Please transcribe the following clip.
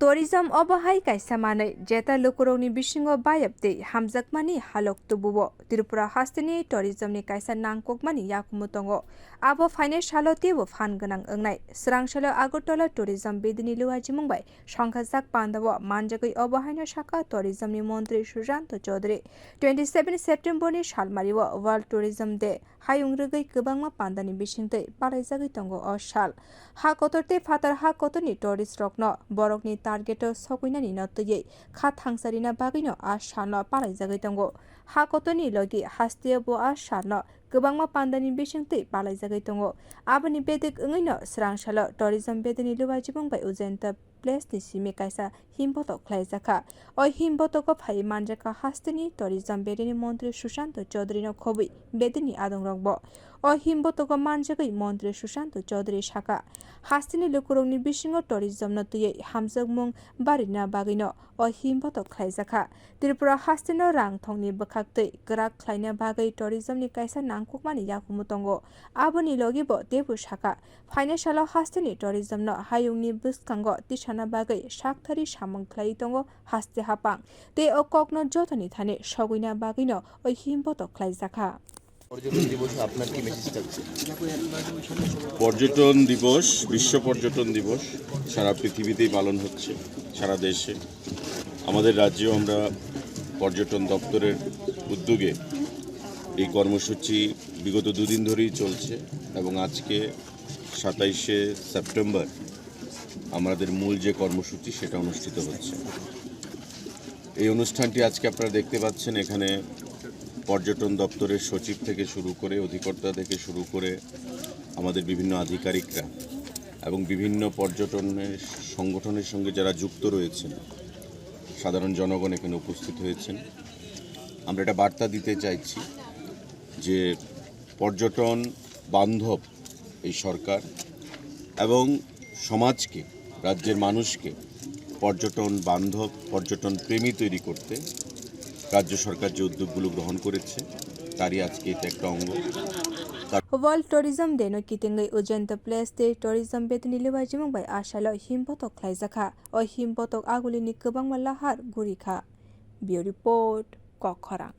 tourism obahai kaisa manai jeta lukuroni bisingo bayapte hamjakmani halok tububo Tripura Haste ni tourism ni kaisa nangkukmani yakumutongo abo faine salo teibu fan ganang ongnai Swrang salo Agartala tourism bedekni luajimung bai songchajakha pandawo manjakha obahaina sakha tourism ni montri Sushanta Chowdhury 27 September ni salmariwo World Tourism Day hayung rugui kwbangma pandani bisingtei palaijagui tongo o sal ha kotorte fatar ha kotorni tourist rokno borokni targeto sokuinani notuyei kha thangsarina bagino a salno palaijagui tongo ha kotoni logi Haste bo a salno kwbangma pandani bisingtei palaijagui tongo aboni bedek ongoino Swrang salo tourism bedekni luajimung bai Ujjayanta place ni simi kaisa himbotok khwlaijakha o himbotoko phai manjakha Haste ni tourism bedekni montri Sushanta Chowdhury no khobui bedekni adongrokbo o himbotoko manjakha montri Sushanta Chowdhury sakha Haste ni lukurokni bisingo tourism no tuyei hamjakmung barina bagino o himbotok khwlaijakha Tripura Haste no rang thongni bwkhaktei kwrak khlaina bagwi tourism ni kaisa nangkukmani yakumutongo aboni logibo teibu sakha faine salo Haste ni tourism no hayungni bwskango tisana bagwi sakthari samung khlai tongo Haste hapang tei o kokno jotoni thane soguina bagino o himbotok khwlaijakha পর্যটন দিবস আপনার কি message থাকছে? পর্যটন দিবস বিশ্ব পর্যটন দিবস সারা পৃথিবীতেই পালন হচ্ছে সারা দেশে আমাদের রাজ্যেও আমরা পর্যটন দপ্তরের উদ্যোগে এই কর্মসূচি বিগত দুদিন ধরেই চলছে এবং আজকে 27শে সেপ্টেম্বর আমাদের মূল যে কর্মসূচি সেটা অনুষ্ঠিত হচ্ছে। এই অনুষ্ঠানটি আজকে আপনারা দেখতে পাচ্ছেন এখানে পর্যটন দপ্তরের সচিব থেকে শুরু করে অধিকর্তা থেকে শুরু করে আমাদের বিভিন্ন আধিকারিকরা এবং বিভিন্ন পর্যটনের সংগঠনের সঙ্গে যারা যুক্ত রয়েছেন সাধারণ জনগণ এখানে উপস্থিত হয়েছেন। আমরা একটা বার্তা দিতে চাইছি যে পর্যটন বান্ধব এই সরকার এবং সমাজকে রাজ্যের মানুষকে পর্যটন বান্ধব পর্যটন প্রেমী তৈরি করতে রাজ্য সরকার যে উদ্যোগগুলো গ্রহণ করেছে তারই আজকে এটা একটা অঙ্গ। World Tourism Day no kitingwi Ujjayanta place de tourism bedekni luajimung bai asalo himbotok khwlaijakha o himbotok agulini kwbangma lahar gurikha. Bureau report Kokkhorang.